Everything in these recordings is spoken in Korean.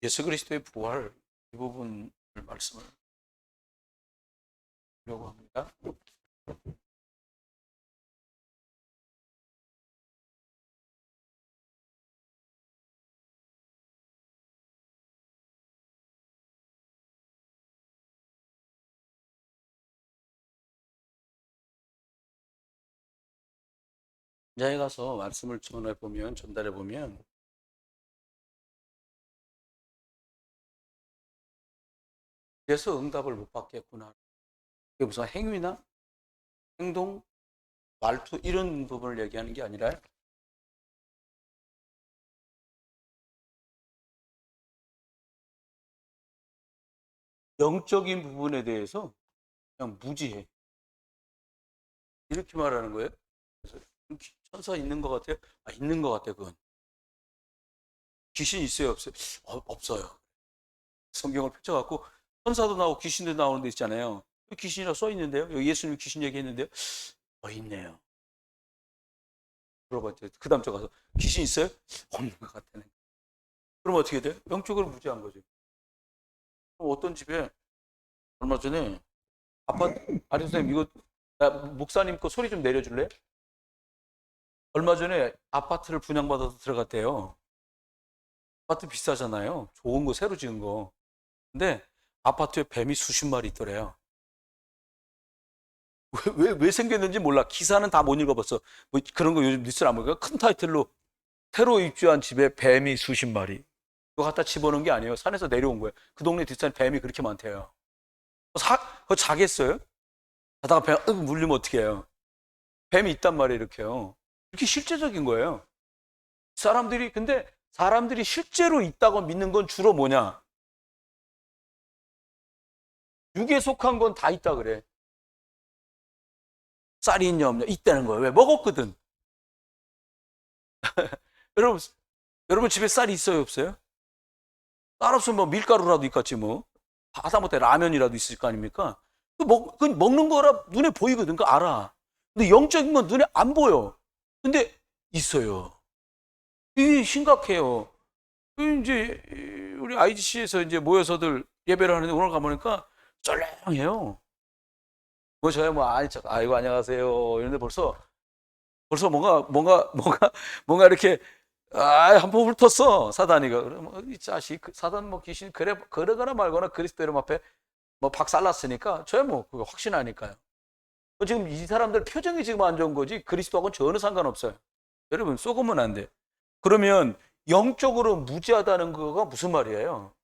예수 그리스도의 부활 이 부분을 말씀을 하려고 합니다. 현장에 가서 말씀을 전달해 보면 그래서 응답을 못 받겠구나. 그게 무슨 행위나 행동, 말투 이런 부분을 얘기하는 게 아니라 영적인 부분에 대해서 그냥 무지해. 이렇게 말하는 거예요. 그래서 천사 있는 것 같아요? 아, 있는 것 같아요, 그건. 귀신 있어요, 없어요? 없어요. 성경을 펼쳐갖고 천사도 나오고 귀신도 나오는 데 있잖아요. 귀신이라고 써 있는데요. 여기 예수님 귀신 얘기했는데요. 있네요. 물어봤죠. 그 다음 저 가서 귀신 있어요? 없는 것 같다네. 그럼 어떻게 돼요? 영적으로 무지한 거죠. 그럼 어떤 집에 얼마 전에 아파트, 아니 선생님 이거 목사님 거 소리 좀 내려줄래? 얼마 전에 아파트를 분양받아서 들어갔대요. 아파트 비싸잖아요. 좋은 거 새로 지은 거. 근데 아파트에 뱀이 수십 마리 있더래요. 왜 생겼는지 몰라. 기사는 다 못 읽어봤어. 뭐 그런 거 요즘 뉴스를 안 보니까 큰 타이틀로 테러 입주한 집에 뱀이 수십 마리. 그거 갖다 집어넣은 게 아니에요. 산에서 내려온 거예요. 그 동네 뒷산에 뱀이 그렇게 많대요. 그거 자겠어요? 자다가 뱀 물리면 어떻게 해요? 뱀이 있단 말이에요, 이렇게요. 이렇게 실제적인 거예요. 근데 사람들이 실제로 있다고 믿는 건 주로 뭐냐? 육에 속한 건 다 있다 그래. 쌀이 있냐 없냐 있다는 거예요. 왜? 먹었거든. 여러분, 여러분 집에 쌀이 있어요 없어요? 쌀 없으면 뭐 밀가루라도 있겠지 뭐. 하다못해 라면이라도 있을 거 아닙니까? 그 먹는 거라 눈에 보이거든. 그거 알아. 근데 영적인 건 눈에 안 보여. 근데 있어요. 이게 심각해요. 이제 우리 IGC에서 이제 모여서들 예배를 하는데 오늘 가보니까 썰렁해요. 뭐 저야 뭐 아이고 안녕하세요 이런데 벌써 뭔가 이렇게 한번 훑었어 사단이가. 그러면 이 자식 사단 뭐 귀신 그러거나 말거나 그리스도 이름 앞에 뭐 박살났으니까 저야 뭐 그거 확신하니까요. 지금 이 사람들 표정이 지금 안 좋은 거지 그리스도하고는 전혀 상관없어요. 여러분 속으면 안 돼. 그러면 영적으로 무지하다는 거가 무슨 말이에요?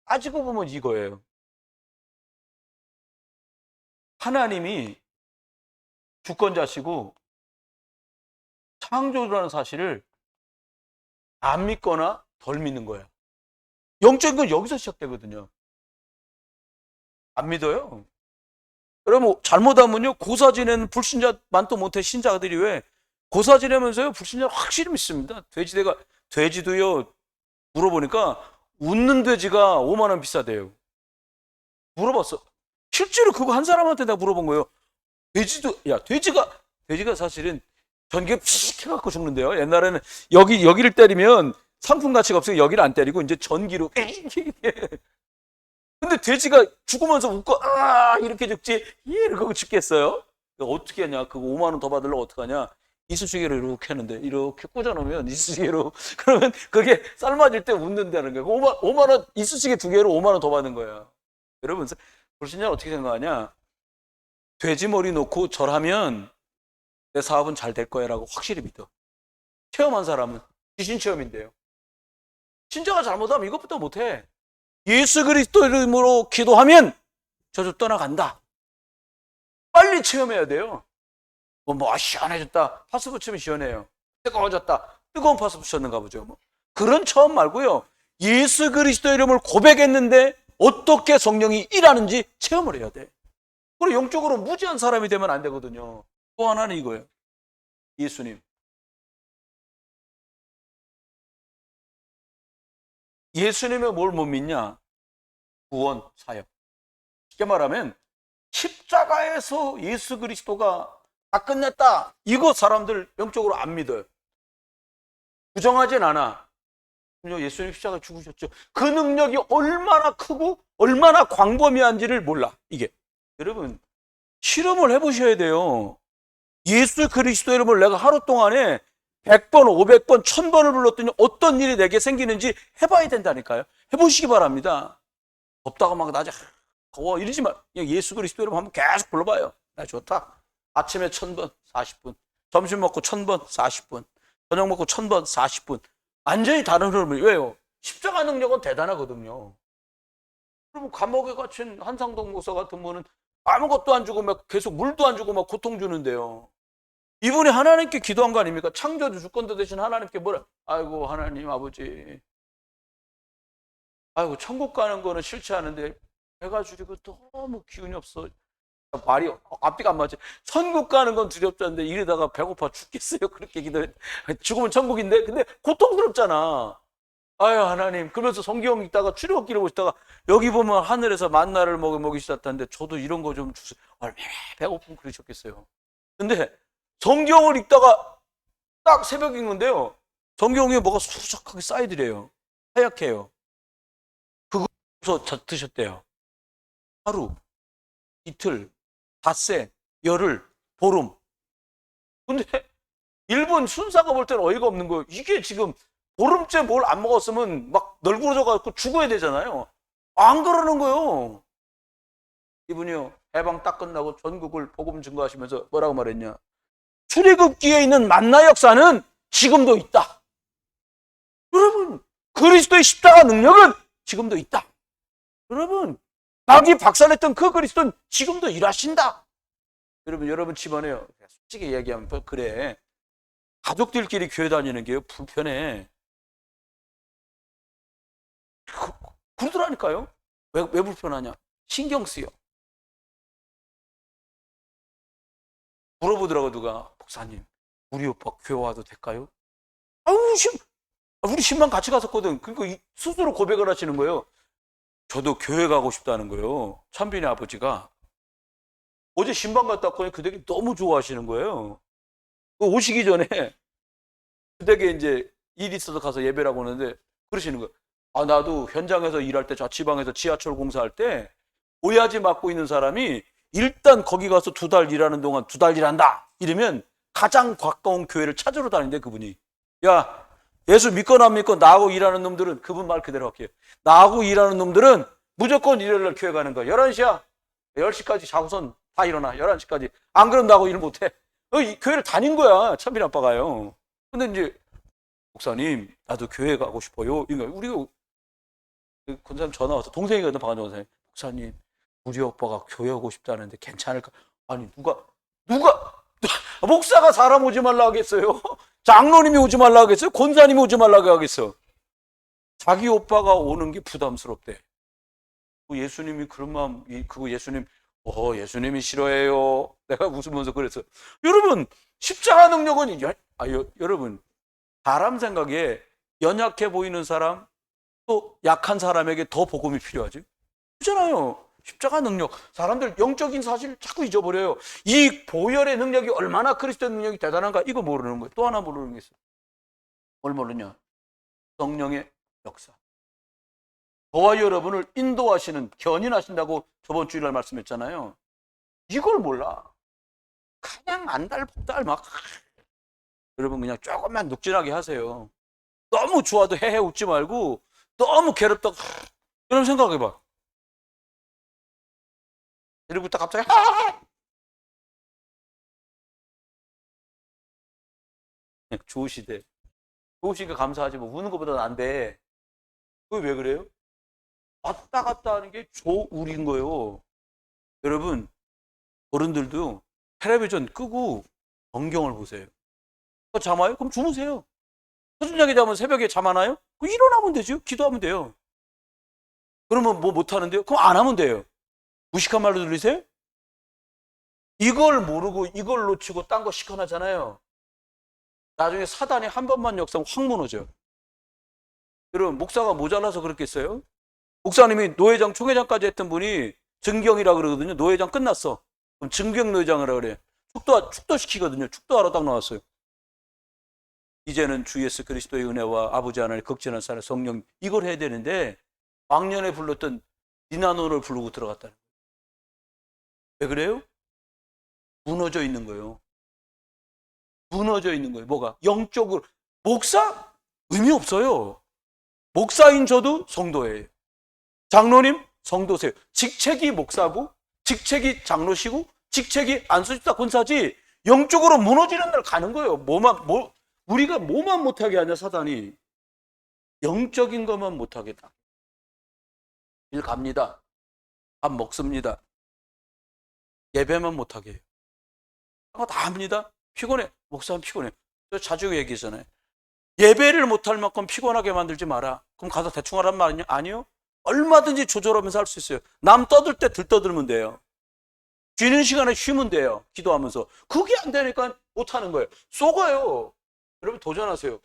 따지고 보면 이거예요. 하나님이 주권자시고 창조주라는 사실을 안 믿거나 덜 믿는 거예요. 영적인 건 여기서 시작되거든요. 안 믿어요. 여러분 잘못하면요 고사 지내는 불신자 만도 못해 신자들이 왜 고사 지내면서요 불신자 확실히 믿습니다. 돼지도요 물어보니까 웃는 돼지가 5만 원 비싸대요. 물어봤어. 실제로 그거 한 사람한테 내가 물어본 거예요. 돼지가 사실은 전기가 픽 해갖고 죽는데요. 옛날에는 여기를 때리면 상품 가치가 없어서 여기를 안 때리고 이제 전기로 근데 돼지가 죽으면서 웃고 이렇게 죽지 이러고 죽겠어요? 어떻게 하냐? 그거 5만 원 더 받으려고 어떡하냐? 이쑤시개로 이렇게 하는데 이렇게 꽂아놓으면 이쑤시개로 그러면 그게 삶아질 때 웃는다는 거예요. 5만 원 이쑤시개 2개로 5만 원 더 받는 거야. 여러분 불신자 어떻게 생각하냐? 돼지 머리 놓고 절하면 내 사업은 잘 될 거야라고 확실히 믿어. 체험한 사람은 귀신 체험인데요. 신자가 잘못하면 이것부터 못해. 예수 그리스도 이름으로 기도하면 저주 떠나간다. 빨리 체험해야 돼요. 시원해졌다. 파스 붙이면 시원해요. 뜨거워졌다. 뜨거운 파스 붙였는가 보죠. 그런 체험 말고요. 예수 그리스도 이름을 고백했는데 어떻게 성령이 일하는지 체험을 해야 돼. 그리고 영적으로 무지한 사람이 되면 안 되거든요. 또 하나는 이거예요. 예수님. 예수님의 뭘 못 믿냐? 구원, 사역. 쉽게 말하면 십자가에서 예수 그리스도가 다 끝냈다. 이거 사람들 영적으로 안 믿어요. 부정하진 않아. 예수님 십자가에 죽으셨죠. 그 능력이 얼마나 크고 얼마나 광범위한지를 몰라. 이게 여러분 실험을 해보셔야 돼요. 예수 그리스도 이름을 내가 하루 동안에 100번, 500번, 1000번을 불렀더니 어떤 일이 내게 생기는지 해봐야 된다니까요. 해보시기 바랍니다. 덥다가 막 낮에 더워 이러지 마. 그냥 예수 그리스도 이름 한번 계속 불러봐요. 나 좋다. 아침에 1000번 40분, 점심 먹고 1000번 40분, 저녁 먹고 1000번 40분. 완전히 다른 흐름을. 왜요? 십자가 능력은 대단하거든요. 그러면 감옥에 갇힌 한상동 목사 같은 분은 아무것도 안 주고 막 계속 물도 안 주고 막 고통 주는데요. 이분이 하나님께 기도한 거 아닙니까? 창조주 주권자 되신 하나님께 뭐라? 아이고 하나님 아버지, 아이고 천국 가는 거는 싫지 않은데 배가 줄이고 너무 기운이 없어. 말이 앞뒤가 안 맞지. 천국 가는 건 두렵지 않은데 이러다가 배고파 죽겠어요. 그렇게 기도해. 죽으면 천국인데 근데 고통스럽잖아. 아유 하나님. 그러면서 성경 읽다가 출애굽기를 보시다가 여기 보면 하늘에서 만나를 먹이시다는데 저도 이런 거 좀 주세요. 얼마나 배고프면 그러셨겠어요. 근데 성경을 읽다가 딱 새벽 읽는데요. 성경에 뭐가 수석하게 쌓이더래요. 하얗게요. 그거서 드셨대요. 하루, 이틀, 닷새, 열흘, 보름. 근데 일본 순사가 볼 때는 어이가 없는 거예요. 이게 지금 보름째 뭘 안 먹었으면 막 널브러져가지고 죽어야 되잖아요. 안 그러는 거예요. 이분이요. 해방 딱 끝나고 전국을 복음 증거하시면서 뭐라고 말했냐. 출애굽기에 있는 만나 역사는 지금도 있다. 여러분 그리스도의 십자가 능력은 지금도 있다. 여러분 마귀 박살냈던 그 그리스도는 지금도 일하신다. 여러분 집안에요. 솔직히 얘기하면 그래. 가족들끼리 교회 다니는 게 불편해. 그러더라니까요. 왜 불편하냐? 신경 쓰여. 물어보더라고 누가. 목사님 우리 오빠 교회 와도 될까요? 우리 신방 같이 갔었거든. 그러니까 스스로 고백을 하시는 거예요. 저도 교회 가고 싶다는 거예요. 찬빈이 아버지가. 어제 신방 갔다 왔더니 그 댁이 너무 좋아하시는 거예요. 오시기 전에 그 댁에 이제 일이 있어서 가서 예배를 하고 오는데 그러시는 거예요. 아, 나도 현장에서 일할 때 자취방에서 지하철 공사할 때 오야지 맡고 있는 사람이 일단 거기 가서 2달 일하는 동안 2달 일한다 이러면 가장 가까운 교회를 찾으러 다니는데 그분이. 야, 예수 믿거나 안 믿고 나하고 일하는 놈들은, 그분 말 그대로 할게요. 나하고 일하는 놈들은 무조건 일요일날 교회 가는 거야. 11시야. 10시까지 자고선 다 일어나. 11시까지. 안 그럼 나하고 일 못해. 교회를 다닌 거야. 찬빈 아빠가요. 근데 이제 목사님 나도 교회 가고 싶어요. 우리가 권사님 전화 와서 동생이거든. 박한정 권사님. 목사님 우리 오빠가 교회 오고 싶다는데 괜찮을까? 아니 누가 목사가 사람 오지 말라 하겠어요? 장로님이 오지 말라 하겠어요? 권사님이 오지 말라고 하겠어? 자기 오빠가 오는 게 부담스럽대. 예수님이 그런 마음, 그거 예수님이 싫어해요. 내가 웃으면서 그랬어. 여러분, 십자가 능력은, 여러분, 사람 생각에 연약해 보이는 사람, 또 약한 사람에게 더 복음이 필요하지? 그렇잖아요. 십자가 능력. 사람들 영적인 사실을 자꾸 잊어버려요. 이 보혈의 능력이 얼마나 그리스도의 능력이 대단한가 이거 모르는 거예요. 또 하나 모르는 게 있어요. 뭘 모르냐? 성령의 역사. 저와 여러분을 인도하시는, 견인하신다고 저번 주일날 말씀했잖아요. 이걸 몰라. 그냥 안달복달 막. 여러분 그냥 조금만 눅진하게 하세요. 너무 좋아도 헤헤 웃지 말고 너무 괴롭다고 여러분 생각해봐. 이러고 있다 갑자기 좋으시대. 좋으시니까 감사하지 뭐 우는 것보다는 안 돼. 그게 왜 그래요? 왔다 갔다 하는 게 조울인 거예요. 여러분 어른들도 텔레비전 끄고 성경을 보세요. 잠 와요? 그럼 주무세요. 서준자게 자면 새벽에 잠 안 와요? 그럼 일어나면 되죠. 기도하면 돼요. 그러면 뭐 못하는데요? 그럼 안 하면 돼요. 무식한 말로 들리세요? 이걸 모르고 이걸 놓치고 딴 거 시커나잖아요. 나중에 사단이 한 번만 역사하면 확 무너져. 여러분 목사가 모자라서 그렇겠어요? 목사님이 노회장 총회장까지 했던 분이 증경이라 그러거든요. 노회장 끝났어. 그럼 증경 노회장이라 그래. 축도 시키거든요. 축도하러 딱 나왔어요. 이제는 주 예수 그리스도의 은혜와 아버지 하나님의 극진한 사랑 성령 이걸 해야 되는데 왕년에 불렀던 니나노를 부르고 들어갔다는 거예요. 왜 그래요? 무너져 있는 거예요. 무너져 있는 거예요. 뭐가? 영적으로. 목사? 의미 없어요. 목사인 저도 성도예요. 장로님? 성도세요. 직책이 목사고 직책이 장로시고 직책이 안수집사 권사지 영적으로 무너지는 날 가는 거예요. 우리가 뭐만 못하게 하냐 사단이. 영적인 것만 못하겠다. 일 갑니다. 밥 먹습니다. 예배만 못하게 해요. 다 합니다. 피곤해. 목사는 피곤해. 저 자주 얘기하잖아요. 예배를 못할 만큼 피곤하게 만들지 마라. 그럼 가서 대충 하란 말 아니요? 얼마든지 조절하면서 할 수 있어요. 남 떠들 때 들떠들면 돼요. 쉬는 시간에 쉬면 돼요. 기도하면서. 그게 안 되니까 못하는 거예요. 쏘가요. 여러분 도전하세요.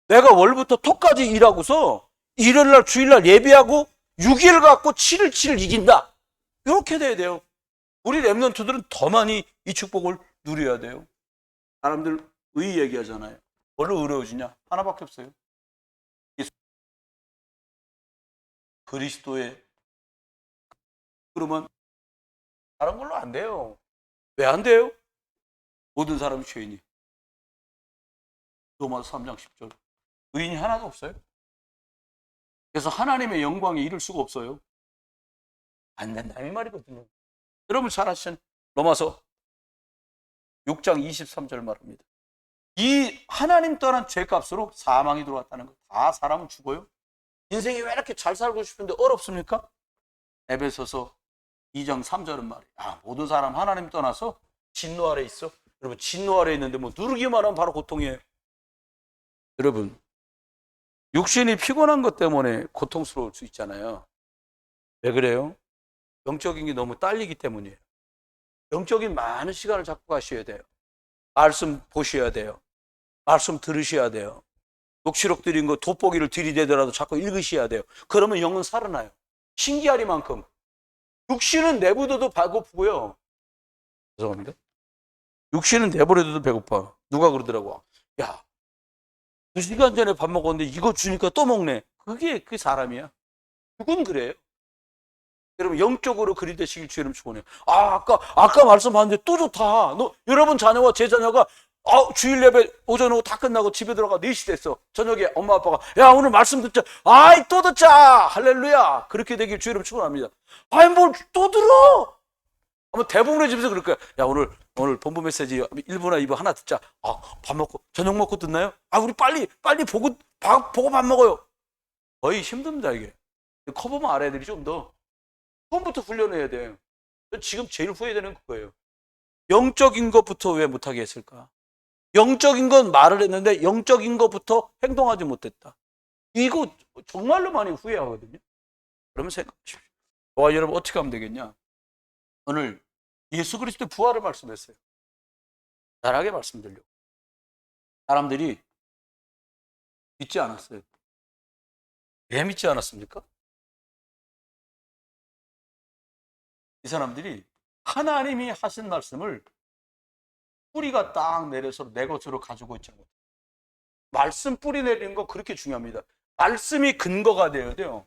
내가 월부터 토까지 일하고서 일요일날 주일날 예배하고 6일 갖고 7일 7일 이긴다. 이렇게 돼야 돼요. 우리 랩런트들은 더 많이 이 축복을 누려야 돼요. 사람들 의 얘기하잖아요. 뭘로 의로워지냐? 하나밖에 없어요. 그리스도의. 그러면 다른 걸로 안 돼요. 왜 안 돼요? 모든 사람이 죄인이. 로마서 3장 10절. 의인이 하나도 없어요. 그래서 하나님의 영광에 이를 수가 없어요. 안 된다 이 말이거든요. 여러분 잘 아시잖아요. 로마서 6장 23절 말합니다. 이 하나님 떠난 죄값으로 사망이 들어왔다는 거. 다 사람은 죽어요. 인생이 왜 이렇게 잘 살고 싶은데 어렵습니까? 에베소서 2장 3절은 말이에요. 모든 사람 하나님 떠나서 진노 아래 있어. 여러분 진노 아래 있는데 뭐 누르기만 하면 바로 고통이에요. 여러분 육신이 피곤한 것 때문에 고통스러울 수 있잖아요. 왜 그래요? 영적인 게 너무 딸리기 때문이에요. 영적인 많은 시간을 잡고 가셔야 돼요. 말씀 보셔야 돼요. 말씀 들으셔야 돼요. 녹취록 드린 거 돋보기를 들이대더라도 자꾸 읽으셔야 돼요. 그러면 영은 살아나요. 신기하리만큼. 육신은 내버려둬도 배고프고요. 죄송합니다. 육신은 내버려둬도 배고파. 누가 그러더라고. 야, 2시간 전에 밥 먹었는데 이거 주니까 또 먹네. 그게 그 사람이야. 그건 그래요. 여러분 영적으로 그리 되시길 주님 축원해요. 아까 말씀하는데 또 좋다. 여러분 자녀와 제 자녀가 주일 예배 오전 오후 다 끝나고 집에 들어가 4시 됐어. 저녁에 엄마 아빠가 야 오늘 말씀 듣자. 또 듣자. 할렐루야. 그렇게 되길 주님 축원합니다. 뭘 또 들어? 아마 대부분의 집에서 그럴 거야. 야 오늘 본부 메시지 1부나 2부 하나 듣자. 밥 먹고 저녁 먹고 듣나요? 우리 빨리 보고 밥 먹어요. 거의 힘듭니다 이게. 커버만 알아야 되지 좀 더. 처음부터 훈련해야 돼요. 지금 제일 후회되는 그거예요. 영적인 것부터 왜 못하게 했을까? 영적인 건 말을 했는데 영적인 것부터 행동하지 못했다. 이거 정말로 많이 후회하거든요. 그러면 생각하십시오. 여러분 어떻게 하면 되겠냐? 오늘 예수 그리스도의 부활을 말씀했어요. 잘하게 말씀드리려고. 사람들이 믿지 않았어요. 왜 믿지 않았습니까? 이 사람들이 하나님이 하신 말씀을 뿌리가 딱 내려서 내 것으로 가지고 있지 않아요. 말씀 뿌리 내리는 거 그렇게 중요합니다. 말씀이 근거가 되어야 돼요.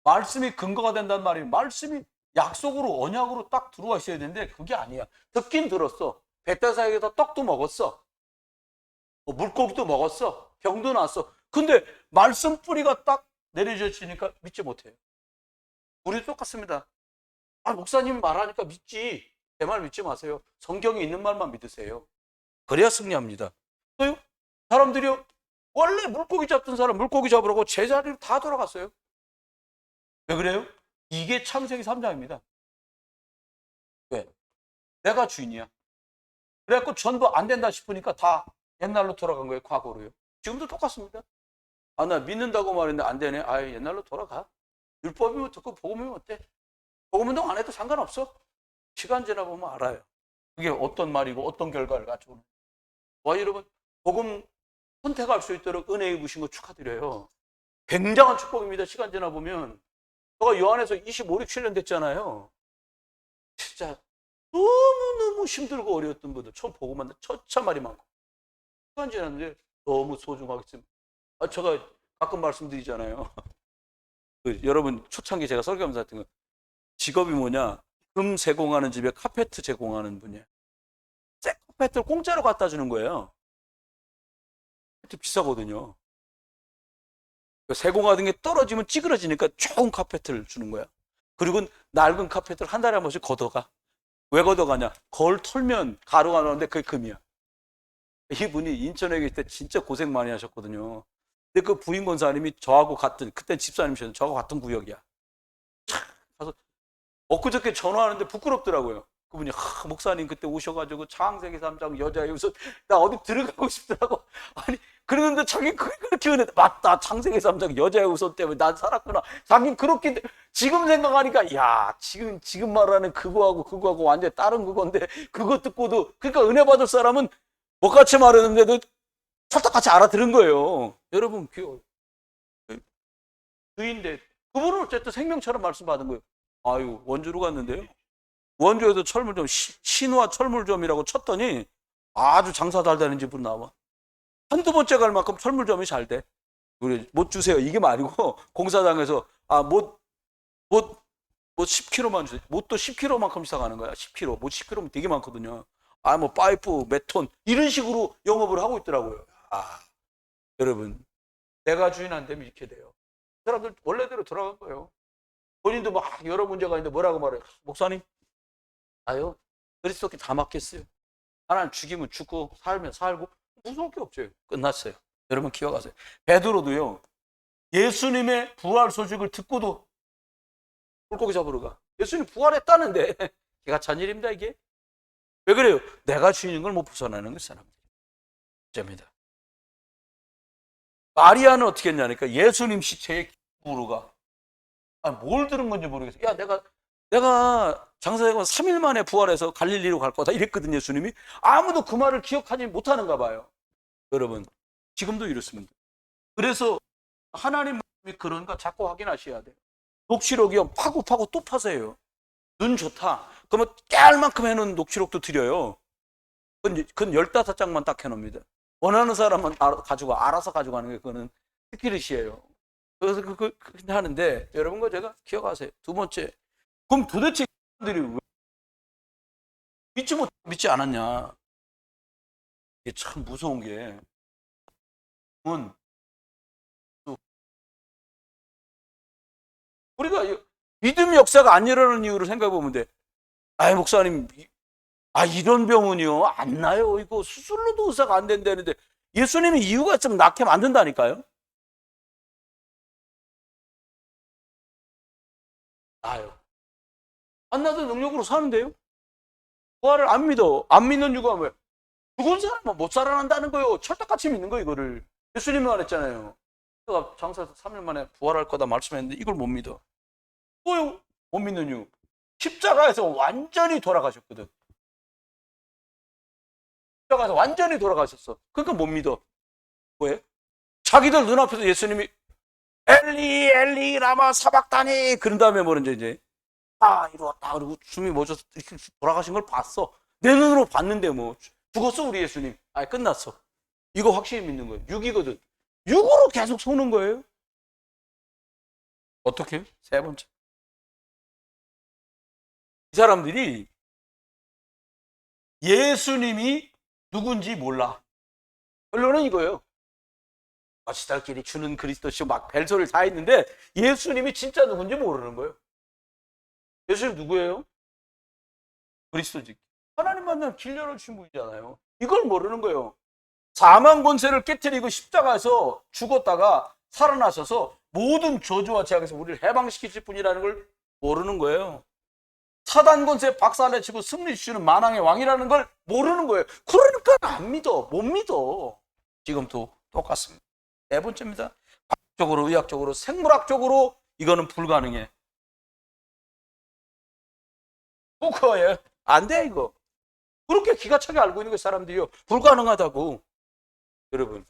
말씀이 근거가 된다는 말이 말씀이 약속으로 언약으로 딱 들어와 있어야 되는데 그게 아니야. 듣긴 들었어. 벳다사에서 떡도 먹었어. 물고기도 먹었어. 병도 났어. 근데 말씀 뿌리가 딱 내려졌으니까 믿지 못해요. 우리도 똑같습니다. 목사님 말하니까 믿지. 내 말 믿지 마세요. 성경에 있는 말만 믿으세요. 그래야 승리합니다. 또요? 사람들이요. 원래 물고기 잡던 사람 물고기 잡으라고 제자리로 다 돌아갔어요. 왜 그래요? 이게 창세기 3장입니다. 왜? 내가 주인이야. 그래갖고 전부 안 된다 싶으니까 다 옛날로 돌아간 거예요. 과거로요. 지금도 똑같습니다. 나 믿는다고 말했는데 안 되네. 옛날로 돌아가. 율법이면 듣고 복음이면 어때? 복음 운동 안 해도 상관없어. 시간 지나보면 알아요. 그게 어떤 말이고 어떤 결과를 가져오는. 여러분 복음 선택할 수 있도록 은혜 입으신 거 축하드려요. 굉장한 축복입니다. 시간 지나보면. 제가 요한에서 25, 7년 됐잖아요. 진짜 너무너무 힘들고 어려웠던 분들 처음 복음 만나 처참말이 많고 시간 지났는데 너무 소중하겠습니다. 제가 가끔 말씀드리잖아요. 여러분 초창기 제가 설교하면서 했던 거, 직업이 뭐냐? 금 제공하는 집에 카페트 제공하는 분이에요. 새 카페트를 공짜로 갖다 주는 거예요. 카페트 비싸거든요. 세공하던 게 떨어지면 찌그러지니까 좋은 카페트를 주는 거야. 그리고 낡은 카페트를 한 달에 한 번씩 걷어가. 왜 걷어가냐? 거울 털면 가루가 나오는데 그게 금이야. 이분이 인천에 계실 때 진짜 고생 많이 하셨거든요. 근데 그 부인 권사님이 저하고 같은, 그땐 집사님이셨는데 저하고 같은 구역이야. 가서 엊그저께 전화하는데 부끄럽더라고요. 그분이 목사님 그때 오셔가지고 창세기 3장 여자의 우선 나 어디 들어가고 싶더라고. 아니 그러는데 자기 그렇게 은혜 맞다. 창세기 3장 여자의 우선 때문에 난 살았구나. 자기 그렇게 지금 생각하니까 야 지금 말하는 그거하고 완전 다른 그건데 그거 듣고도 그러니까 은혜 받을 사람은 뭐같이 말했는데도 찰떡같이 알아들은 거예요. 여러분 주인데 그분은 어쨌든 생명처럼 말씀 받은 거예요. 아유 원주로 갔는데요. 원주에서 철물점 신화 철물점이라고 쳤더니 아주 장사 잘 되는 집으로 나와. 한두 번째 갈 만큼 철물점이 잘 돼. 우리 못 주세요 이게 말이고 공사장에서 못 10kg만 주세요. 못도 10kg만큼 시작하는 거야. 10kg 못 10kg면 되게 많거든요. 뭐 파이프 몇 톤 이런 식으로 영업을 하고 있더라고요. 여러분 내가 주인 안 되면 이렇게 돼요. 사람들 원래대로 돌아간 거예요. 본인도 막 여러 문제가 있는데 뭐라고 말해요. 목사님 나요 그리스도께 다 맡겼어요. 하나님 죽이면 죽고 살면 살고 무서울 게 없어요. 끝났어요. 여러분 기억하세요. 베드로도요 예수님의 부활 소식을 듣고도 물고기 잡으러 가. 예수님 부활했다는데 기가 찬 일입니다. 이게 왜 그래요? 내가 주인인 걸 못 벗어나는 그 사람들. 문제입니다. 마리아는 어떻게 했냐니까 예수님 시체에 부르러 가. 뭘 들은 건지 모르겠어요. 야 내가 장사되고 3일 만에 부활해서 갈릴리로 갈 거다 이랬거든요. 예수님이 아무도 그 말을 기억하지 못하는가 봐요. 여러분 지금도 이렇습니다. 그래서 하나님 말씀이 그런가 자꾸 확인하셔야 돼요. 녹취록이요 파고 또 파세요. 눈 좋다 그러면 깨알 만큼 해놓은 녹취록도 드려요. 그건 15장만 딱 해놓습니다. 원하는 사람만 알아서 가져가는 게 그거는 스키릿이에요. 그래서 그렇게 하는데 여러분 거 제가 기억하세요. 두 번째, 그럼 도대체 사람들이 왜 믿지 않았냐? 이게 참 무서운 게 우리가 믿음 역사가 안 일어나는 이유를 생각해 보면 돼. 목사님, 이런 병은요 안 나요. 이거 수술로도 의사가 안 된다는데 예수님이 이유가 있으면 낫게 만든다니까요. 나요. 안 나도 능력으로 사는데요. 부활을 안 믿어. 안 믿는 이유가 뭐예요? 죽은 사람은 못 살아난다는 거예요. 철떡같이 믿는 거예요. 이거를 예수님이 말했잖아요. 제가 장사해서 3일 만에 부활할 거다 말씀했는데 이걸 못 믿어. 뭐요? 못 믿는 이유. 십자가에서 완전히 돌아가셨거든. 십자가에서 완전히 돌아가셨어. 그러니까 못 믿어. 왜? 자기들 눈앞에서 예수님이 엘리 엘리 라마 사박다니 그런 다음에 뭐는지 이제 이루었다 그리고 숨이 멎어서 돌아가신 걸 봤어. 내 눈으로 봤는데 뭐 죽었어 우리 예수님. 끝났어. 이거 확실히 믿는 거예요. 6이거든. 6으로 계속 속는 거예요. 어떻게? 세 번째. 이 사람들이 예수님이 누군지 몰라. 결론은 이거예요. 지들끼리 주는 그리스도시고 막 벨소리를 다 했는데 예수님이 진짜 누군지 모르는 거예요. 예수님 누구예요? 그리스도지. 하나님 만나면 길 열어주신 분이잖아요. 이걸 모르는 거예요. 사망 권세를 깨뜨리고 십자가에서 죽었다가 살아나셔서 모든 저주와 제약에서 우리를 해방시키실 분이라는 걸 모르는 거예요. 사단 권세 박살내치고 승리 주시는 만왕의 왕이라는 걸 모르는 거예요. 그러니까 안 믿어. 못 믿어. 지금도 똑같습니다. 네 번째입니다. 과학적으로, 의학적으로, 생물학적으로 이거는 불가능해. 그거예요. 안 돼, 이거. 그렇게 기가 차게 알고 있는 그 사람들이요. 불가능하다고. 여러분,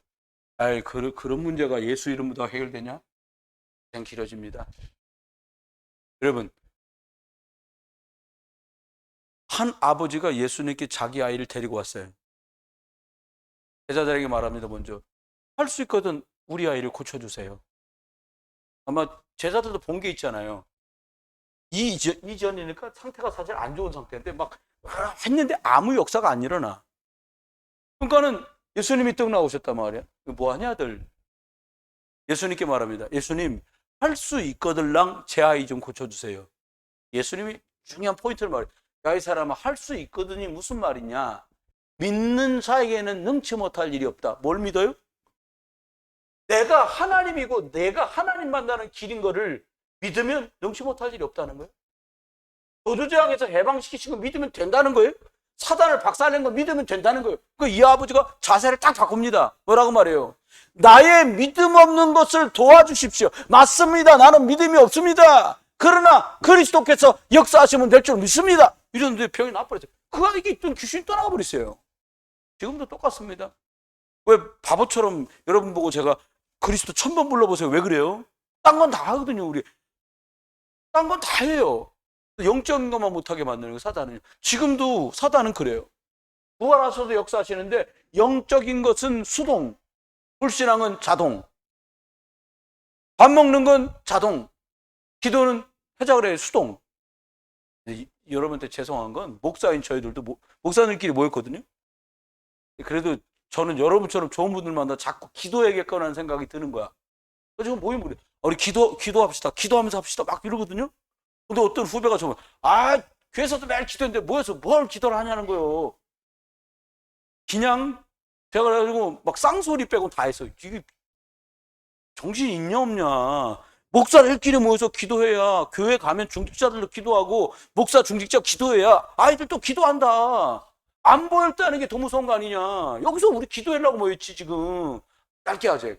그런 문제가 예수 이름으로 다 해결되냐? 그냥 길어집니다. 여러분, 한 아버지가 예수님께 자기 아이를 데리고 왔어요. 제자들에게 말합니다. 먼저 할 수 있거든 우리 아이를 고쳐주세요. 아마 제자들도 본 게 있잖아요. 이전이니까 상태가 사실 안 좋은 상태인데 막 했는데 아무 역사가 안 일어나. 그러니까는 예수님이 떡 나오셨단 말이야. 뭐하냐 아들. 예수님께 말합니다. 예수님 할 수 있거들랑 제 아이 좀 고쳐주세요. 예수님이 중요한 포인트를 말해요. 야, 이 사람아 할 수 있거든이 무슨 말이냐. 믿는 자에게는 능치 못할 일이 없다. 뭘 믿어요? 내가 하나님이고 내가 하나님 만나는 길인 거를 믿으면 능치 못할 일이 없다는 거예요. 도주재앙에서 해방시키신 거 믿으면 된다는 거예요. 사단을 박살낸 거 믿으면 된다는 거예요. 이 아버지가 자세를 딱 바꿉니다. 뭐라고 말해요? 나의 믿음 없는 것을 도와주십시오. 맞습니다. 나는 믿음이 없습니다. 그러나 그리스도께서 역사하시면 될 줄 믿습니다. 이러는데 병이 나버렸어요. 그 아이에게 있던 귀신이 떠나가 버렸어요. 지금도 똑같습니다. 왜 바보처럼 여러분 보고 제가 그리스도 1000번 불러보세요. 왜 그래요? 딴 건 다 하거든요. 우리 딴 건 다 해요. 영적인 것만 못하게 만드는 거 사단은. 지금도 사단은 그래요. 부활하셔서 역사하시는데 영적인 것은 수동, 불신앙은 자동, 밥 먹는 건 자동, 기도는 하자 그래요. 수동. 여러분한테 죄송한 건 목사인 저희들도 목사님끼리 모였거든요. 그래도 저는 여러분처럼 좋은 분들 만나 자꾸 기도해야겠거라는 생각이 드는 거야. 지금 모이면 그래. 우리 기도합시다. 기도하면서 합시다. 막 이러거든요. 근데 어떤 후배가 저보고 교회에서도 매일 기도했는데 모여서 뭘 기도를 하냐는 거예요. 그냥 제가 그래가지고 막 쌍소리 빼고 다 했어요. 이게 정신이 있냐 없냐. 목사들끼리 모여서 기도해야, 교회 가면 중직자들도 기도하고 목사 중직자 기도해야 아이들도 기도한다. 안 보일 때 하는 게 더 무서운 거 아니냐. 여기서 우리 기도하려고 모였지 지금. 짧게 하자.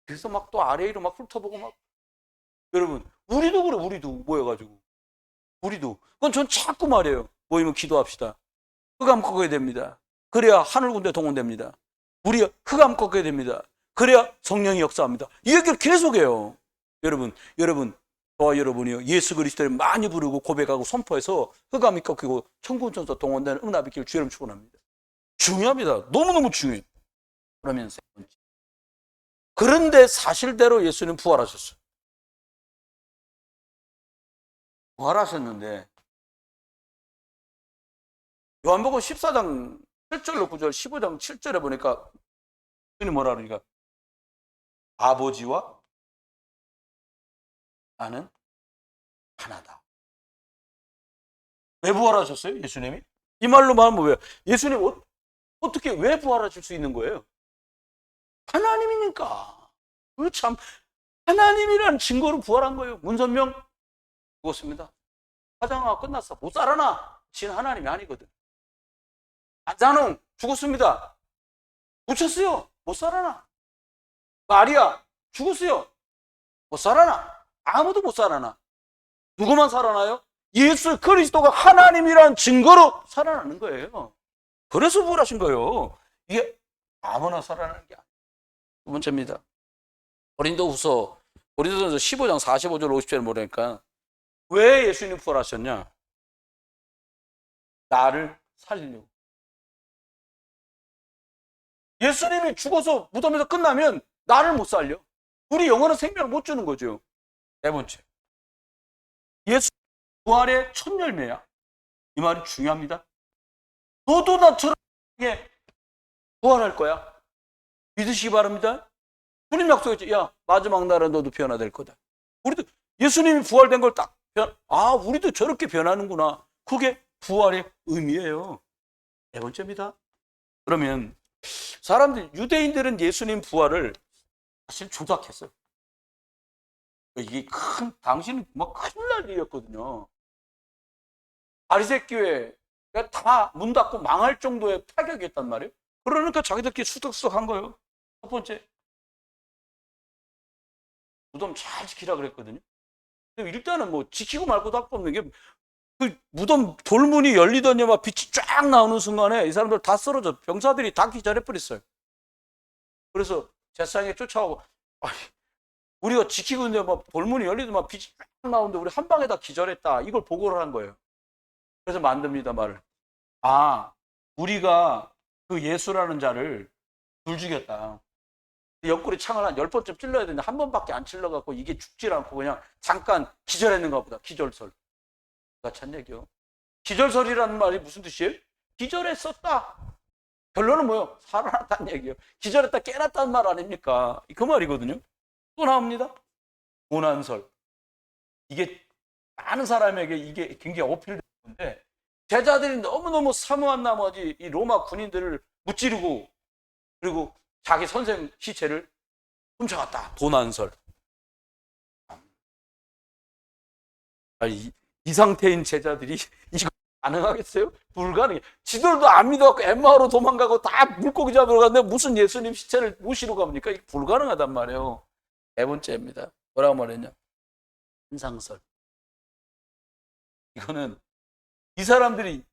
그래서 막 또 아래 위로 막 훑어보고 막. 여러분 우리도 그래. 우리도 모여가지고 우리도. 그건 전 자꾸 말해요. 모이면 기도합시다. 흑암 꺾어야 됩니다. 그래야 하늘 군대 동원됩니다. 우리 흑암 꺾어야 됩니다. 그래야 성령이 역사합니다. 이 얘기를 계속해요. 여러분 저와 여러분이요 예수 그리스도를 많이 부르고 고백하고 선포해서 흑암이 꺾이고 천군 천사 동원되는 응답의 길 주여름 축원합니다. 중요합니다. 너무너무 중요해요. 그러면 세 번째. 그런데 사실대로 예수는 부활하셨어요. 부활하셨는데 요한복음 14장 7절로 9절 15장 7절에 보니까 주님 뭐라 그러니까 아버지와 나는 하나다. 왜 부활하셨어요? 예수님이? 이 말로 말하면 뭐예요? 예수님 어떻게 왜 부활하실 수 있는 거예요? 하나님이니까. 참 하나님이라는 증거로 부활한 거예요. 문선명 죽었습니다. 화장하고 끝났어. 못 살아나. 진 하나님이 아니거든. 안산홍 죽었습니다. 묻혔어요. 못 살아나. 마리아 죽었어요. 못 살아나. 아무도 못 살아나. 누구만 살아나요? 예수 그리스도가 하나님이라는 증거로 살아나는 거예요. 그래서 부활하신 거예요. 이게 아무나 살아나는 게 아니에요. 두 번째입니다. 고린도전서 15장 45절 50절에 뭐라니까 왜 예수님 부활하셨냐? 나를 살리려고. 예수님이 죽어서 무덤에서 끝나면 나를 못 살려. 우리 영원한 생명을 못 주는 거죠. 네 번째. 예수 부활의 첫 열매야. 이 말이 중요합니다. 너도 나처럼 부활할 거야. 믿으시기 바랍니다. 주님 약속했지. 야, 마지막 날은 너도 변화될 거다. 우리도 예수님이 부활된 걸 딱 우리도 저렇게 변하는구나. 그게 부활의 의미예요. 네 번째입니다. 그러면 유대인들은 예수님 부활을 사실 조작했어요. 이게 당시는 뭐 큰일 날 일이었거든요. 바리새 교회가 다 문 닫고 망할 정도의 파격이었단 말이에요. 그러니까 자기들끼리 수덕수덕한 거예요. 첫 번째, 무덤 잘 지키라 그랬거든요. 일단은 뭐 지키고 말고도 할 거 없는 게 그 무덤 돌문이 열리더니 막 빛이 쫙 나오는 순간에 이 사람들 다 쓰러져. 병사들이 다 기절해버렸어요. 그래서 제사장에 쫓아오고 우리가 지키고 있는데 막 돌문이 열리더니 막 빛이 쫙 나오는데 우리 한 방에 다 기절했다. 이걸 보고를 한 거예요. 그래서 만듭니다, 말을. 우리가 그 예수라는 자를 죽였다. 옆구리 창을 한 10번쯤 찔러야 되는데 한 번밖에 안 찔러갖고 이게 죽질 않고 그냥 잠깐 기절했는가 보다. 기절설. 찬 얘기요. 기절설이라는 말이 무슨 뜻이에요? 기절했었다. 결론은 뭐예요? 살아났다는 얘기예요. 기절했다 깨났다는 말 아닙니까? 그 말이거든요. 또 나옵니다. 고난설. 이게 많은 사람에게 이게 굉장히 어필되는 건데 제자들이 너무너무 사모한 나머지 이 로마 군인들을 무찌르고 그리고 자기 선생 시체를 훔쳐갔다. 도난설. 이 상태인 제자들이 이거 가능하겠어요? 불가능해. 지들도 안 믿어갖고 엠마오로 도망가고 다 물고기 잡으러 갔는데 무슨 예수님 시체를 모시러 갑니까? 이게 불가능하단 말이에요. 네 번째입니다. 뭐라고 말했냐? 환상설. 이거는 이 사람들이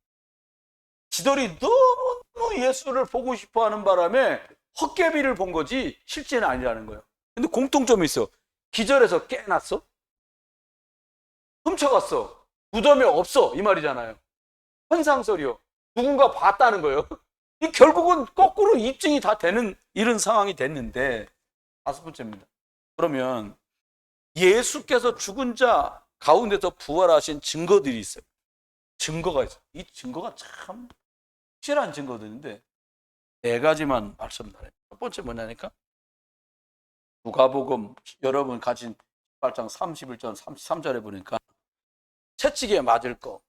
지들이 너무 예수를 보고 싶어하는 바람에 헛개비를 본 거지 실제는 아니라는 거예요. 근데 공통점이 있어. 기절해서 깨났어? 훔쳐갔어. 무덤이 없어. 이 말이잖아요. 환상설이요. 누군가 봤다는 거예요. 이 결국은 거꾸로 입증이 다 되는 이런 상황이 됐는데 5번째입니다. 그러면 예수께서 죽은 자 가운데서 부활하신 증거들이 있어요. 증거가 있어요. 이 증거가 참 확실한 증거들인데 4가지만 말씀드려요. 첫 번째 뭐냐니까 누가복음 여러분 가진 18장 31절 33절에 보니까 채찍에 맞을 거,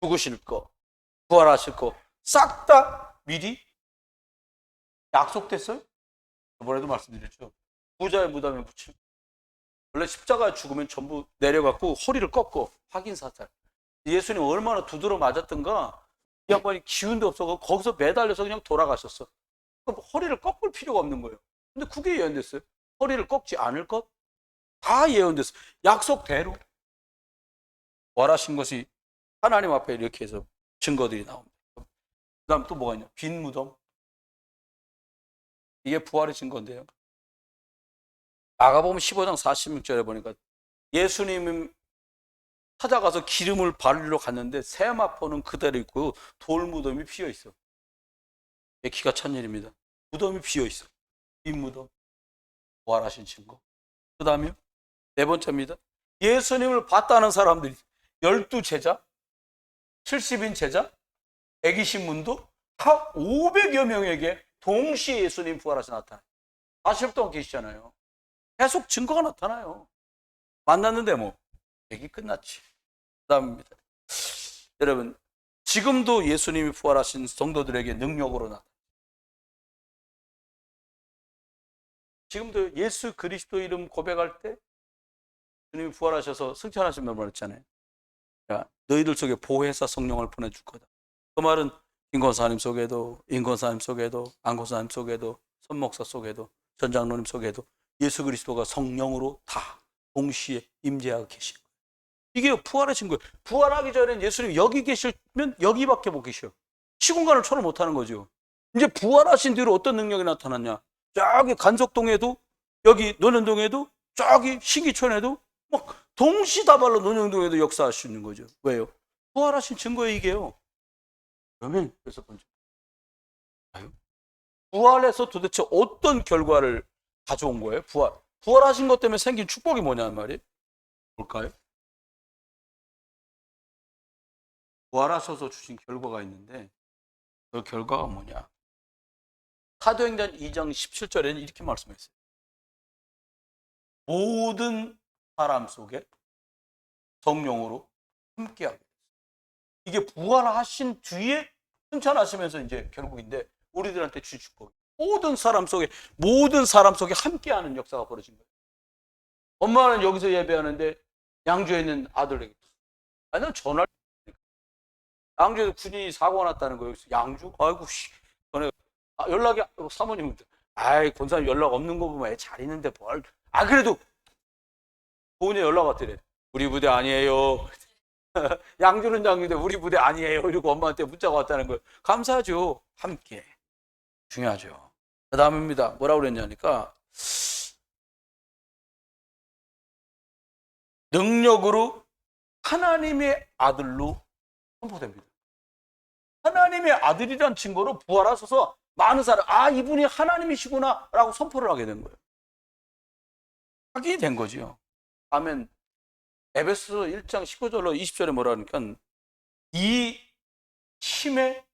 죽으실 거, 부활하실 거 싹 다 미리 약속됐어요. 저번에도 말씀드렸죠. 부자의 무덤에 붙일 원래 십자가에 죽으면 전부 내려갖고 허리를 꺾고 확인 사살. 예수님 얼마나 두드러 맞았던가 이 양반이 기운도 없어서 거기서 매달려서 그냥 돌아가셨어. 그럼 허리를 꺾을 필요가 없는 거예요. 근데 그게 예언됐어요. 허리를 꺾지 않을 것? 다 예언됐어요. 약속대로 부활하신 것이 하나님 앞에 이렇게 해서 증거들이 나옵니다. 그 다음 또 뭐가 있냐? 빈 무덤. 이게 부활의 증거인데요. 마가복음 15장 46절에 보니까 예수님은 찾아가서 기름을 바르러 갔는데 세마포는 그대로 있고 돌 무덤이 비어 있어. 기가 찬 일입니다. 무덤이 비어 있어. 빈 무덤. 부활하신 증거. 그 다음에 4번째입니다. 예수님을 봤다는 사람들이 12제자, 70인 제자, 120문도 각 500여 명에게 동시에 예수님 부활하셔 나타나요. 40일 동안 계시잖아요. 계속 증거가 나타나요. 만났는데 뭐 얘기 끝났지. 그 다음입니다. 여러분 지금도 예수님이 부활하신 성도들에게 능력으로 나타나요. 지금도 예수 그리스도 이름 고백할 때 주님이 부활하셔서 승천하신 말 했잖아요. 너희들 속에 보혜사 성령을 보내줄 거다. 그 말은 김권사님 속에도 임권사님 속에도 안권사님 속에도 선목사 속에도 전장로님 속에도 예수 그리스도가 성령으로 다 동시에 임재하고 계신 거예요. 이게 부활하신 거예요. 부활하기 전엔 예수님 여기 계시면 여기밖에 못 계셔. 시공간을 초월 못하는 거죠. 이제 부활하신 뒤로 어떤 능력이 나타났냐. 저기 간석동에도 여기 논현동에도 저기 신기촌에도 막 동시다발로 논현동에도 역사하시는 거죠. 왜요? 부활하신 증거에 이게요. 그러면 6번째 부활해서 도대체 어떤 결과를 가져온 거예요? 부활하신 것 때문에 생긴 축복이 뭐냐는 말이에요. 뭘까요? 부활하셔서 주신 결과가 있는데 그 결과가 뭐냐? 사도행전 2장 17절에는 이렇게 말씀했어요. 모든 사람 속에 성령으로 함께하게 됐어요. 이게 부활하신 뒤에 승천하시면서 이제 결국인데 우리들한테 주신 축복. 모든 사람 속에 함께하는 역사가 벌어진 거예요. 엄마는 여기서 예배하는데 양주에 있는 아들에게 난 전화를 양주에서 군인이 사고가 났다는 거예요. 양주? 아이고 전에 연락이 사모님한테 권사님 연락 없는 거 보면 애 잘 있는데 뭘 그래도 부모님 연락 왔더래. 우리 부대 아니에요. 양주는 양주인데 우리 부대 아니에요. 이러고 엄마한테 문자가 왔다는 거예요. 감사하죠. 함께. 중요하죠. 그 다음입니다. 뭐라고 그랬냐니까 능력으로 하나님의 아들로 선포됩니다. 하나님의 아들이란 증거로 부활하셔서 많은 사람, 이분이 하나님이시구나 라고 선포를 하게 된 거예요. 확인이 된 거죠. 아멘. 에베소서 1장 19절로 20절에 뭐라 하니까 이 힘의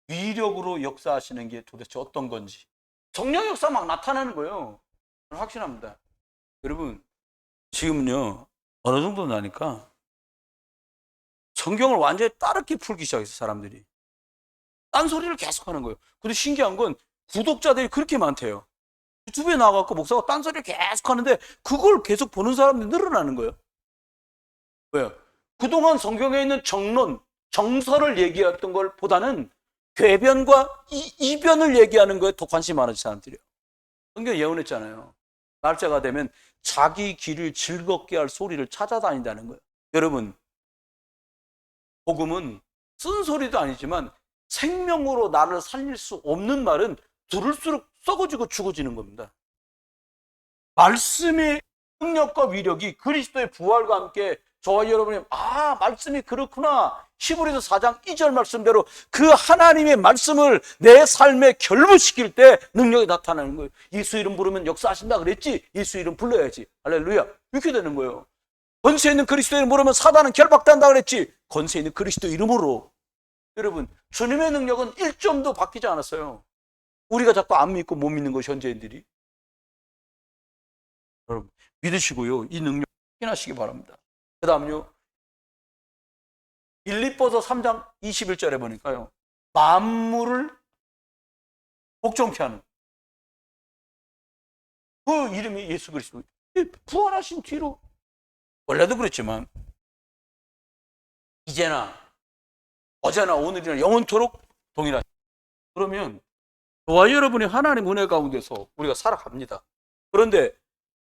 위력으로 역사하시는 게 도대체 어떤 건지 성령 역사 막 나타나는 거예요. 저는 확신합니다. 여러분 지금은요 어느 정도 나니까 성경을 완전히 따르게 풀기 시작했어요. 사람들이 딴소리를 계속 하는 거예요. 근데 신기한 건 구독자들이 그렇게 많대요. 유튜브에 나와갖고 목사가 딴소리를 계속 하는데 그걸 계속 보는 사람들이 늘어나는 거예요. 왜요? 그동안 성경에 있는 정론, 정설을 얘기했던 걸 보다는 궤변과 이변을 얘기하는 거에 더 관심이 많아진 사람들이에요. 성경에 예언했잖아요. 날짜가 되면 자기 길을 즐겁게 할 소리를 찾아다닌다는 거예요. 여러분, 복음은 쓴소리도 아니지만 생명으로 나를 살릴 수 없는 말은 들을수록 썩어지고 죽어지는 겁니다. 말씀의 능력과 위력이 그리스도의 부활과 함께 저와 여러분이 말씀이 그렇구나. 히브리서 4장 2절 말씀대로 그 하나님의 말씀을 내 삶에 결부시킬 때 능력이 나타나는 거예요. 예수 이름 부르면 역사하신다 그랬지. 예수 이름 불러야지. 할렐루야. 이렇게 되는 거예요. 권세 있는 그리스도 이름 부르면 사단은 결박된다 그랬지. 권세 있는 그리스도 이름으로. 여러분 주님의 능력은 1점도 바뀌지 않았어요. 우리가 자꾸 안 믿고 못 믿는 것이 현재인들이. 여러분 믿으시고요. 이 능력 확인하시기 바랍니다. 그 다음요. 빌립보서 3장 21절에 보니까요. 만물을 복종케 하는 그 이름이 예수 그리스도. 부활하신 뒤로 원래도 그랬지만 이제나 어제나 오늘이나 영원토록 동일하다. 그러면 저와 여러분이 하나님 은혜 가운데서 우리가 살아갑니다. 그런데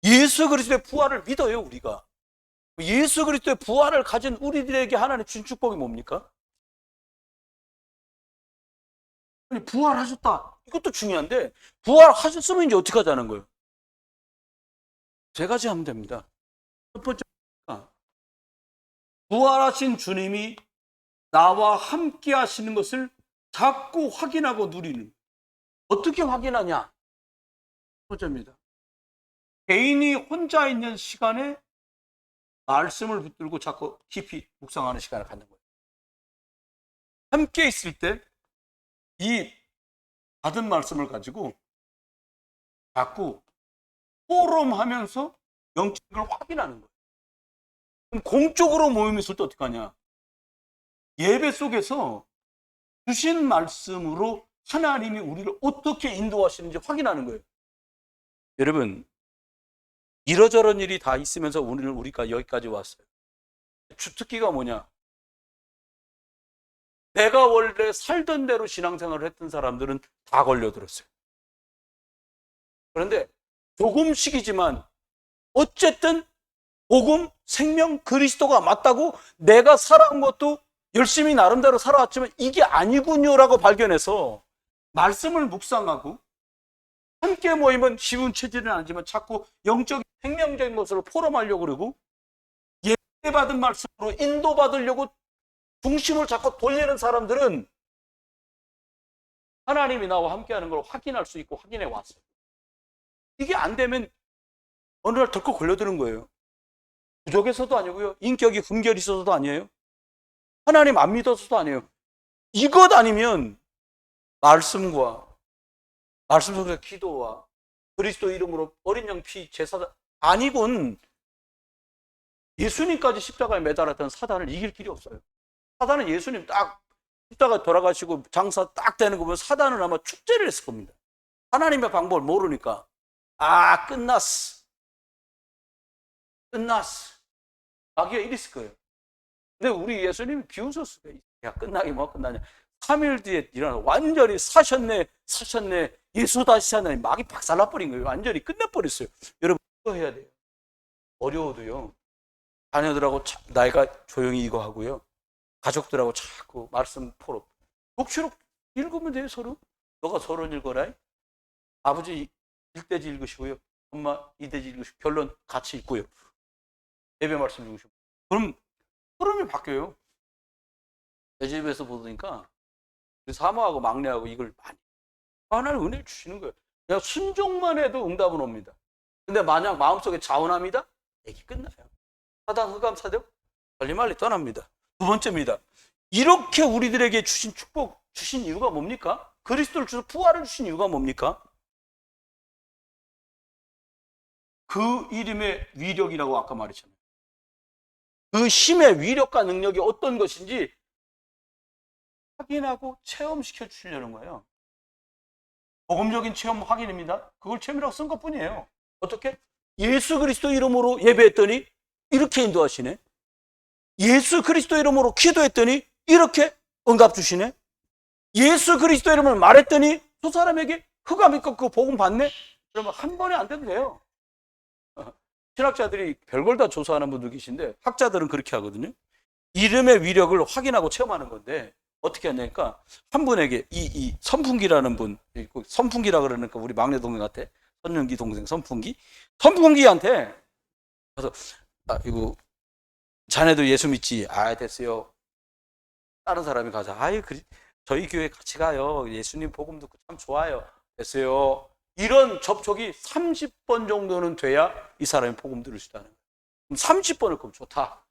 예수 그리스도의 부활을 믿어요. 우리가. 예수 그리스도의 부활을 가진 우리들에게 하나님 준 축복이 뭡니까? 아니, 부활하셨다. 이것도 중요한데 부활하셨으면 이제 어떻게 하자는 거예요? 세 가지 하면 됩니다. 첫 번째, 부활하신 주님이 나와 함께 하시는 것을 자꾸 확인하고 누리는. 어떻게 확인하냐? 첫 번째입니다. 개인이 혼자 있는 시간에 말씀을 붙들고 자꾸 깊이 묵상하는 시간을 갖는 거예요. 함께 있을 때 이 받은 말씀을 가지고 자꾸 포럼하면서 영적을 확인하는 거예요. 그럼 공적으로 모임이 있을 때 어떻게 하냐? 예배 속에서 주신 말씀으로 하나님이 우리를 어떻게 인도하시는지 확인하는 거예요. 여러분 이러저런 일이 다 있으면서 오늘 우리가 여기까지 왔어요. 주특기가 뭐냐? 내가 원래 살던 대로 신앙생활을 했던 사람들은 다 걸려들었어요. 그런데 조금씩이지만 어쨌든 복음, 생명, 그리스도가 맞다고 내가 살아온 것도 열심히 나름대로 살아왔지만 이게 아니군요라고 발견해서 말씀을 묵상하고 함께 모이면 쉬운 체질은 아니지만 자꾸 영적인 생명적인 것으로 포럼하려고 그러고 예배받은 말씀으로 인도받으려고 중심을 자꾸 돌리는 사람들은 하나님이 나와 함께하는 걸 확인할 수 있고 확인해 왔어요. 이게 안 되면 어느 날 덜컥 걸려드는 거예요. 부족해서도 아니고요. 인격이 흠결이 있어서도 아니에요. 하나님 안 믿어서도 아니에요. 이것 아니면 말씀과 말씀 속에서 기도와 그리스도 이름으로 어린 양 피 제사 아니곤 예수님까지 십자가에 매달았던 사단을 이길 길이 없어요. 사단은 예수님 딱 십자가 돌아가시고 장사 딱 되는 거 보면 사단은 아마 축제를 했을 겁니다. 하나님의 방법을 모르니까 끝났어. 마귀가 이랬을 거예요. 근데 우리 예수님이 비웃었어요. 야 끝나기 뭐 끝나냐. 3일 뒤에 일어나 완전히 사셨네. 예수 다시 사나니 마귀 박살나버린 거예요. 완전히 끝내버렸어요. 여러분 이거 해야 돼요. 어려워도요. 자녀들하고 나이가 조용히 이거 하고요. 가족들하고 자꾸 말씀 포럼. 녹취록 읽으면 돼요. 서로. 너가 서로 읽어라. 아버지 1대지 읽으시고요. 엄마 2대지 읽으시고 결론 같이 읽고요. 예배 말씀 읽으시고. 그럼 흐름이 바뀌어요. 내 집에서 보니까 사모하고 막내하고 이걸 많이 하나님 은혜 주시는 거예요. 그냥 순종만 해도 응답은 옵니다. 근데 만약 마음속에 자원합니다, 얘기 끝나요. 사단 흑암 사격 빨리말리 떠납니다. 두 번째입니다. 이렇게 우리들에게 주신 축복 주신 이유가 뭡니까? 그리스도를 주셔서 부활을 주신 이유가 뭡니까? 그 이름의 위력이라고 아까 말했잖아요. 그 힘의 위력과 능력이 어떤 것인지 확인하고 체험시켜 주시려는 거예요. 복음적인 체험 확인입니다. 그걸 체험이라고 쓴 것뿐이에요. 어떻게? 예수 그리스도 이름으로 예배했더니 이렇게 인도하시네. 예수 그리스도 이름으로 기도했더니 이렇게 응답 주시네. 예수 그리스도 이름을 말했더니 저 사람에게 흑암이 꺾고 복음 받네. 그러면 한 번에 안 돼도 돼요. 신학자들이 별걸 다 조사하는 분들 계신데 학자들은 그렇게 하거든요. 이름의 위력을 확인하고 체험하는 건데 어떻게 하냐니까 한 분에게 이 선풍기라는 분, 선풍기라 그러니까 우리 막내 동생한테 선윤기 동생 선풍기한테 그래서 이거 자네도 예수 믿지? 됐어요. 다른 사람이 가자. 저희 교회 같이 가요. 예수님 복음 듣고 참 좋아요. 됐어요. 이런 접촉이 30번 정도는 돼야 이 사람이 복음 들을 수 있다는 거예요. 그럼 30번을 그럼 좋다.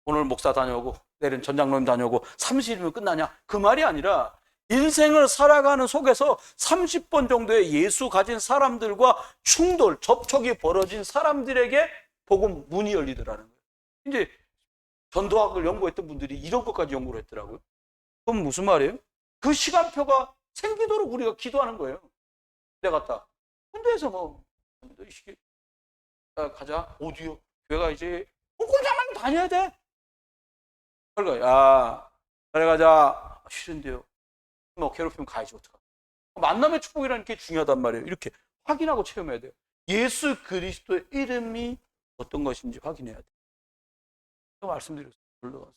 오늘 목사 다녀오고 내일은 전장로님 다녀오고 30일이면 끝나냐? 그 말이 아니라 인생을 살아가는 속에서 30번 정도의 예수 가진 사람들과 충돌, 접촉이 벌어진 사람들에게 복음 문이 열리더라는 거예요. 이제 전도학을 연구했던 분들이 이런 것까지 연구를 했더라고요. 그럼 무슨 말이에요? 그 시간표가 생기도록 우리가 기도하는 거예요. 군대 갔다. 군대에서 가자. 어디요? 교회가 이제 꼼꼼장만 다녀야 돼. 그러니까 그래 가자. 싫은데요. 괴롭히면 가야지 어떡하. 만남의 축복이라는 게 중요하단 말이에요. 이렇게 확인하고 체험해야 돼요. 예수 그리스도의 이름이 어떤 것인지 확인해야 돼요. 말씀드렸어요. 올라가서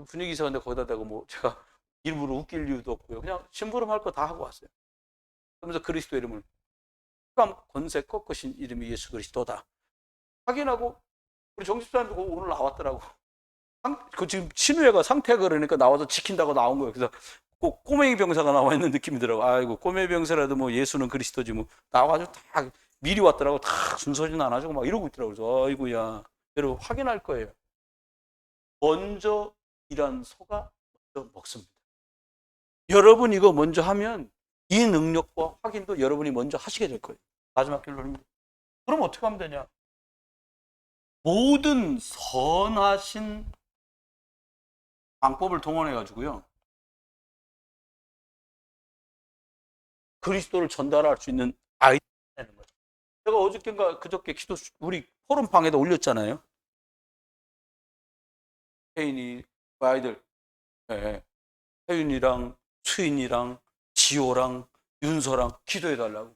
분위기 이상한데 거기다 대고 제가 일부러 웃길 이유도 없고요. 그냥 심부름할 거 다 하고 왔어요. 그러면서 그리스도 이름을 권세 꺾으신 이름이 예수 그리스도다 확인하고 우리 정집사님도 오늘 나왔더라고. 지금 친우애가 상태가 그러니까 나와서 지킨다고 나온 거예요. 그래서 꼭 꼬맹이 병사가 나와 있는 느낌이더라고. 아이고 꼬맹이 병사라도 예수는 그리스도지 나와가지고 다 미리 왔더라고. 다 순서진 안 하고 막 이러고 있더라고. 그래서 아이고야. 여러분 확인할 거예요. 먼저 일한 소가 먼저 먹습니다. 여러분 이거 먼저 하면 이 능력과 확인도 여러분이 먼저 하시게 될 거예요. 마지막 결론입니다. 그럼 어떻게 하면 되냐? 모든 선하신 방법을 동원해 가지고요. 그리스도를 전달할 수 있는 아이디어를 내는 거예요. 제가 어저께인가 그저께 우리 포럼방에도 올렸잖아요. 혜인이 아이들 혜윤이랑 수인이랑 지호랑 윤서랑 기도해달라고.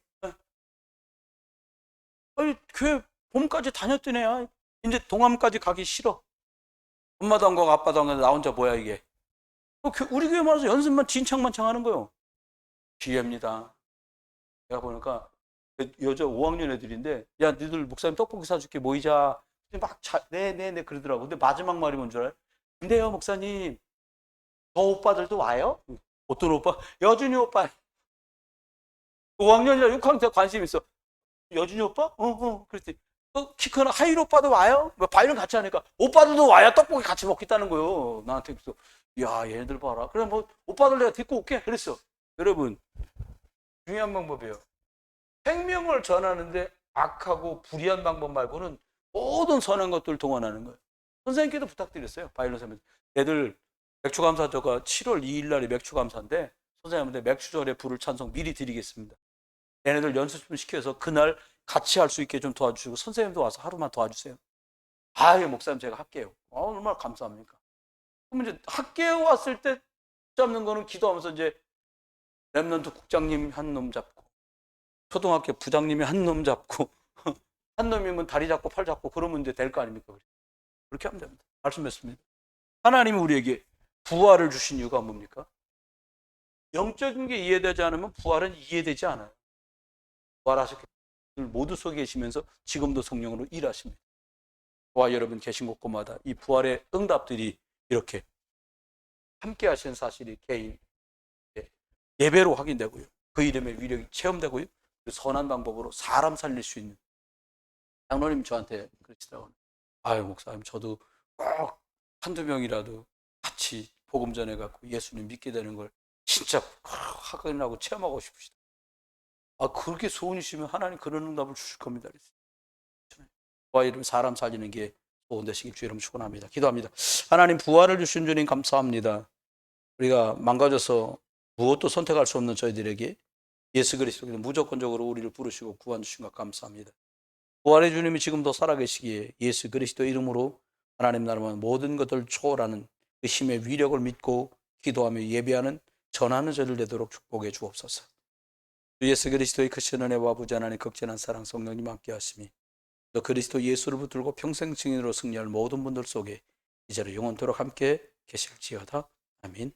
아니 교회 봄까지 다녔던 애야. 이제 동암까지 가기 싫어. 엄마도 안 가고 아빠도 안 가고 나 혼자 뭐야 이게. 우리 교회 말해서 연습만 진창만창 하는 거예요. 기회입니다. 내가 보니까 여자 5학년 애들인데 야 니들 목사님 떡볶이 사줄게 모이자. 막 네네네 그러더라고. 근데 마지막 말이 뭔 줄 알아요? 근데요 목사님 저 오빠들도 와요? 어떤 오빠? 여준이 오빠. 5학년이라 6학년 때 관심 있어. 여준이 오빠? 그랬더니 키 큰 하율 오빠도 와요? 바이올린 같이 하니까 오빠들도 와야 떡볶이 같이 먹겠다는 거예요. 나한테. 그래서 야 얘네들 봐라. 그래 오빠들 내가 데리고 올게 그랬어. 여러분 중요한 방법이에요. 생명을 전하는데 악하고 불의한 방법 말고는 모든 선한 것들을 동원하는 거예요. 선생님께도 부탁드렸어요. 바이올린 선생님. 애들 맥주감사절가 7월 2일 날이 맥주감사인데 선생님한테 맥주절에 부를 찬송 미리 드리겠습니다. 얘네들 연습 좀 시켜서 그날 같이 할 수 있게 좀 도와주시고 선생님도 와서 하루만 도와주세요. 목사님 제가 할게요. 얼마나 감사합니까? 그럼 이제 학교에 왔을 때 잡는 거는 기도하면서 이제 랩런트 국장님 한 놈 잡고 초등학교 부장님이 한 놈 잡고 한 놈이면 다리 잡고 팔 잡고 그러면 이제 될 거 아닙니까? 그렇게 하면 됩니다. 말씀 맺습니다. 하나님이 우리에게 부활을 주신 이유가 뭡니까? 영적인 게 이해되지 않으면 부활은 이해되지 않아요. 부활하셨기 때문에 모두 속에 계시면서 지금도 성령으로 일하십니다. 저와 여러분 계신 곳곳마다 이 부활의 응답들이 이렇게 함께 하시는 사실이 개인, 예배로 확인되고요. 그 이름의 위력이 체험되고요. 그 선한 방법으로 사람 살릴 수 있는. 장로님 저한테 그러시더라고요. 아유 목사님 저도 꼭 한두 명이라도 같이 복음 전해갖고 예수님 믿게 되는 걸 진짜 확인하고 체험하고 싶으시다. 아 그렇게 소원이시면 하나님 그런 응답을 주실 겁니다. 부활 이름 사람 살리는 게 소원 되시길 주 이름 축원합니다. 기도합니다. 하나님 부활을 주신 주님 감사합니다. 우리가 망가져서 무엇도 선택할 수 없는 저희들에게 예수 그리스도께서 무조건적으로 우리를 부르시고 구원 주신 것 감사합니다. 부활의 주님이 지금도 살아계시기에 예수 그리스도 이름으로 하나님 나라만 모든 것을 초월하는 그 힘의 위력을 믿고 기도하며 예배하는 전하는 저를 되도록 축복해 주옵소서. 주 예수 그리스도의 크신 은혜와 부자나니 극진한 사랑 성령님 함께 하시니 또 그리스도 예수를 붙들고 평생 증인으로 승리할 모든 분들 속에 이제로 영원토록 함께 계실지어다. 아멘.